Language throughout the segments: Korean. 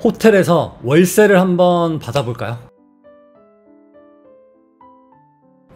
호텔에서 월세를 한번 받아볼까요?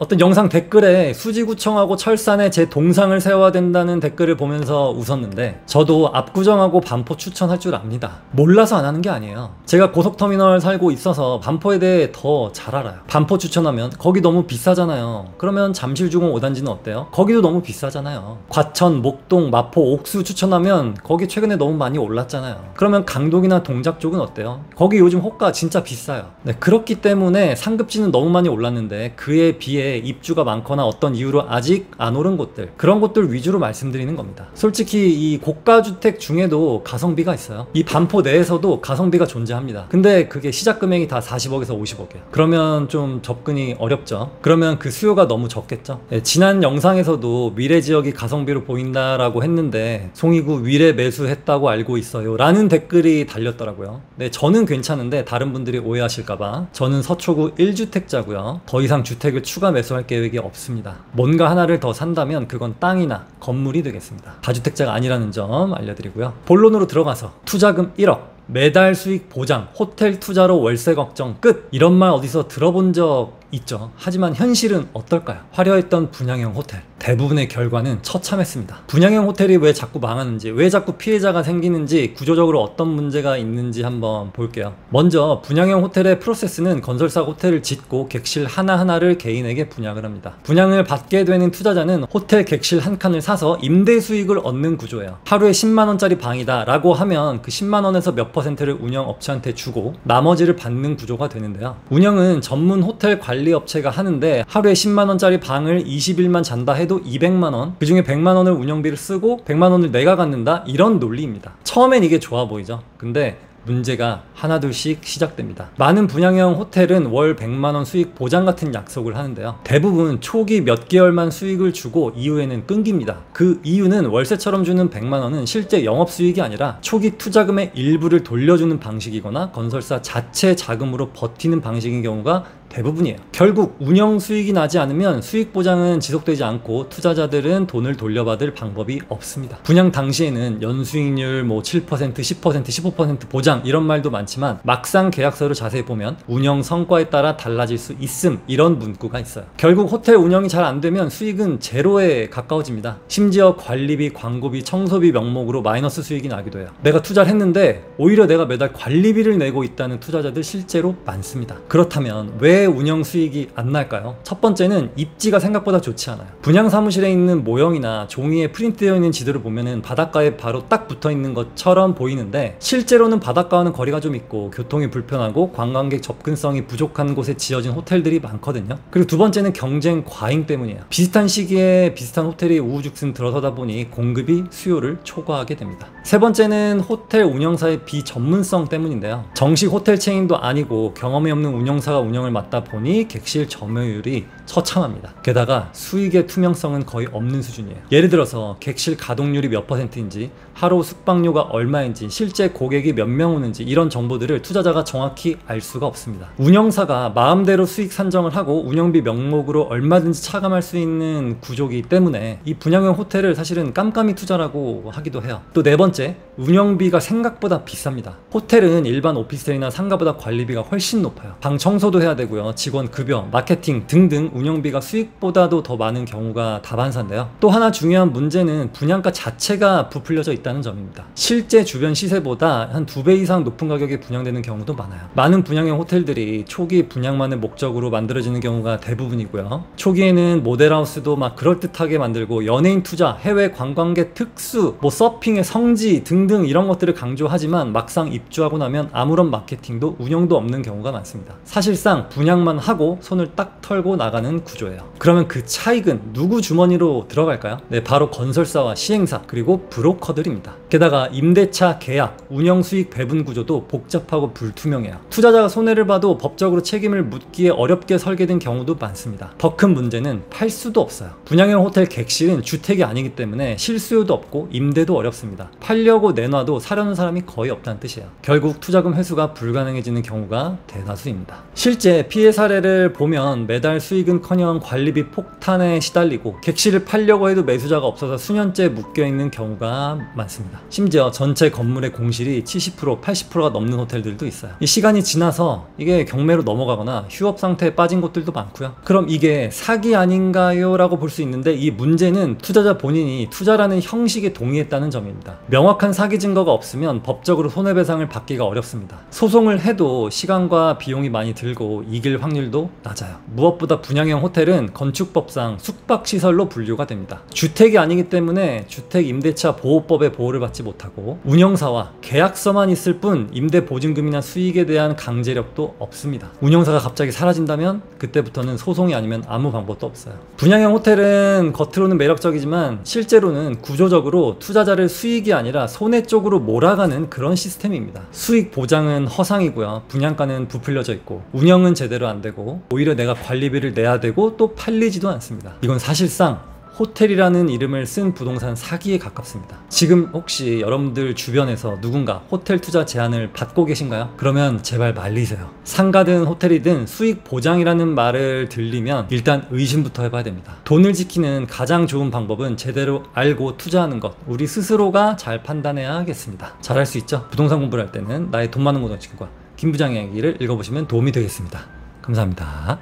어떤 영상 댓글에 수지구청하고 철산에 제 동상을 세워야 된다는 댓글을 보면서 웃었는데, 저도 압구정하고 반포 추천할 줄 압니다. 몰라서 안 하는 게 아니에요. 제가 고속터미널 살고 있어서 반포에 대해 더 잘 알아요. 반포 추천하면 거기 너무 비싸잖아요. 그러면 잠실주공 5단지는 어때요? 거기도 너무 비싸잖아요. 과천, 목동, 마포, 옥수 추천하면 거기 최근에 너무 많이 올랐잖아요. 그러면 강동이나 동작 쪽은 어때요? 거기 요즘 호가 진짜 비싸요. 네, 그렇기 때문에 상급지는 너무 많이 올랐는데 그에 비해 입주가 많거나 어떤 이유로 아직 안 오른 곳들, 그런 곳들 위주로 말씀드리는 겁니다. 솔직히 이 고가주택 중에도 가성비가 있어요. 이 반포 내에서도 가성비가 존재합니다. 근데 그게 시작 금액이 다 40억에서 50억이에요. 그러면 좀 접근이 어렵죠. 그러면 그 수요가 너무 적겠죠. 네, 지난 영상에서도 위례 지역이 가성비로 보인다라고 했는데 송이구 위례 매수했다고 알고 있어요 라는 댓글이 달렸더라고요. 네, 저는 괜찮은데 다른 분들이 오해하실까봐, 저는 서초구 1주택자고요 더 이상 주택을 추가 매수할 계획이 없습니다. 뭔가 하나를 더 산다면 그건 땅이나 건물이 되겠습니다. 다주택자가 아니라는 점 알려드리고요. 본론으로 들어가서 투자금 1억, 매달 수익 보장, 호텔 투자로 월세 걱정 끝, 이런 말 어디서 들어본 적 있죠. 하지만 현실은 어떨까요? 화려했던 분양형 호텔, 대부분의 결과는 처참했습니다. 분양형 호텔이 왜 자꾸 망하는지, 왜 자꾸 피해자가 생기는지, 구조적으로 어떤 문제가 있는지 한번 볼게요. 먼저 분양형 호텔의 프로세스는 건설사 호텔을 짓고 객실 하나하나를 개인에게 분양을 합니다. 분양을 받게 되는 투자자는 호텔 객실 한 칸을 사서 임대 수익을 얻는 구조예요. 하루에 10만원짜리 방이다 라고 하면 그 10만원에서 몇 %를 운영업체한테 주고 나머지를 받는 구조가 되는데요. 운영은 전문 호텔 관리업체가 하는데 하루에 10만원짜리 방을 20일만 잔다 해도 200만원, 그 중에 100만원을 운영비를 쓰고 100만원을 내가 갖는다, 이런 논리입니다. 처음엔 이게 좋아 보이죠. 근데 문제가 하나둘씩 시작됩니다. 많은 분양형 호텔은 월 100만원 수익 보장 같은 약속을 하는데요. 대부분 초기 몇 개월만 수익을 주고 이후에는 끊깁니다. 그 이유는 월세처럼 주는 100만원은 실제 영업수익이 아니라 초기 투자금의 일부를 돌려주는 방식이거나 건설사 자체 자금으로 버티는 방식인 경우가 대부분이에요. 결국 운영 수익이 나지 않으면 수익 보장은 지속되지 않고 투자자들은 돈을 돌려받을 방법이 없습니다. 분양 당시에는 연수익률 7%, 10%, 15% 보장, 이런 말도 많지만 막상 계약서를 자세히 보면 운영 성과에 따라 달라질 수 있음, 이런 문구가 있어요. 결국 호텔 운영이 잘 안 되면 수익은 제로에 가까워집니다. 심지어 관리비, 광고비, 청소비 명목으로 마이너스 수익이 나기도 해요. 내가 투자를 했는데 오히려 내가 매달 관리비를 내고 있다는 투자자들 실제로 많습니다. 그렇다면 왜 운영 수익이 안 날까요? 첫 번째는 입지가 생각보다 좋지 않아요. 분양 사무실에 있는 모형이나 종이에 프린트되어 있는 지도를 보면은 바닷가에 바로 딱 붙어 있는 것처럼 보이는데, 실제로는 바닷가와는 거리가 좀 있고 교통이 불편하고 관광객 접근성이 부족한 곳에 지어진 호텔들이 많거든요. 그리고 두 번째는 경쟁 과잉 때문이에요. 비슷한 시기에 비슷한 호텔이 우후죽순 들어서다 보니 공급이 수요를 초과하게 됩니다. 세 번째는 호텔 운영사의 비전문성 때문인데요. 정식 호텔 체인도 아니고 경험이 없는 운영사가 운영을 맡다 보니 객실 점유율이 처참합니다. 게다가 수익의 투명성은 거의 없는 수준이에요. 예를 들어서 객실 가동률이 몇 %인지, 하루 숙박료가 얼마인지, 실제 고객이 몇 명 오는지, 이런 정보들을 투자자가 정확히 알 수가 없습니다. 운영사가 마음대로 수익 산정을 하고 운영비 명목으로 얼마든지 차감할 수 있는 구조이기 때문에 이 분양형 호텔을 사실은 깜깜이 투자라고 하기도 해요. 또 네 번째, 운영비가 생각보다 비쌉니다. 호텔은 일반 오피스텔이나 상가보다 관리비가 훨씬 높아요. 방 청소도 해야 되고요, 직원 급여, 마케팅 등등 운영비가 수익보다도 더 많은 경우가 다반사인데요. 또 하나 중요한 문제는 분양가 자체가 부풀려져 있다는 점입니다. 실제 주변 시세보다 한 2배 이상 높은 가격에 분양되는 경우도 많아요. 많은 분양형 호텔들이 초기 분양만을 목적으로 만들어지는 경우가 대부분이고요. 초기에는 모델하우스도 막 그럴듯하게 만들고 연예인 투자, 해외 관광객 특수, 서핑의 성지 등등 이런 것들을 강조하지만 막상 입주하고 나면 아무런 마케팅도 운영도 없는 경우가 많습니다. 사실상 분양만 하고 손을 딱 털고 나가는 구조예요. 그러면 그 차익은 누구 주머니로 들어갈까요? 네, 바로 건설사와 시행사, 그리고 브로커들입니다. 게다가 임대차 계약, 운영 수익 배분 구조도 복잡하고 불투명해요. 투자자가 손해를 봐도 법적으로 책임을 묻기에 어렵게 설계된 경우도 많습니다. 더 큰 문제는 팔 수도 없어요. 분양형 호텔 객실은 주택이 아니기 때문에 실수요도 없고 임대도 어렵습니다. 팔려고 내놔도 사려는 사람이 거의 없다는 뜻이에요. 결국 투자금 회수가 불가능해지는 경우가 대다수입니다. 실제 피해 사례를 보면 매달 수익은 수익은커녕 관리비 폭탄에 시달리고 객실을 팔려고 해도 매수자가 없어서 수년째 묶여있는 경우가 많습니다. 심지어 전체 건물의 공실이 70%, 80%가 넘는 호텔들도 있어요. 이 시간이 지나서 이게 경매로 넘어가거나 휴업 상태에 빠진 곳들도 많고요. 그럼 이게 사기 아닌가요? 라고 볼 수 있는데, 이 문제는 투자자 본인이 투자라는 형식에 동의했다는 점입니다. 명확한 사기 증거가 없으면 법적으로 손해배상을 받기가 어렵습니다. 소송을 해도 시간과 비용이 많이 들고 이길 확률도 낮아요. 무엇보다 분양형 호텔은 건축법상 숙박시설로 분류가 됩니다. 주택이 아니기 때문에 주택임대차 보호법의 보호를 받지 못하고 운영사와 계약서만 있을 뿐 임대보증금이나 수익에 대한 강제력도 없습니다. 운영사가 갑자기 사라진다면 그때부터는 소송이 아니면 아무 방법도 없어요. 분양형 호텔은 겉으로는 매력적이지만 실제로는 구조적으로 투자자를 수익이 아니라 손해 쪽으로 몰아가는 그런 시스템입니다. 수익 보장은 허상이고요. 분양가는 부풀려져 있고 운영은 제대로 안 되고 오히려 내가 관리비를 내야 되고 또 팔리지도 않습니다. 이건 사실상 호텔이라는 이름을 쓴 부동산 사기에 가깝습니다. 지금 혹시 여러분들 주변에서 누군가 호텔 투자 제안을 받고 계신가요? 그러면 제발 말리세요. 상가든 호텔이든 수익 보장이라는 말을 들리면 일단 의심부터 해봐야 됩니다. 돈을 지키는 가장 좋은 방법은 제대로 알고 투자하는 것. 우리 스스로가 잘 판단해야 하겠습니다. 잘할 수 있죠? 부동산 공부를 할 때는 나의 돈 많은 고정치과 김 부장의 이야기를 읽어보시면 도움이 되겠습니다. 감사합니다.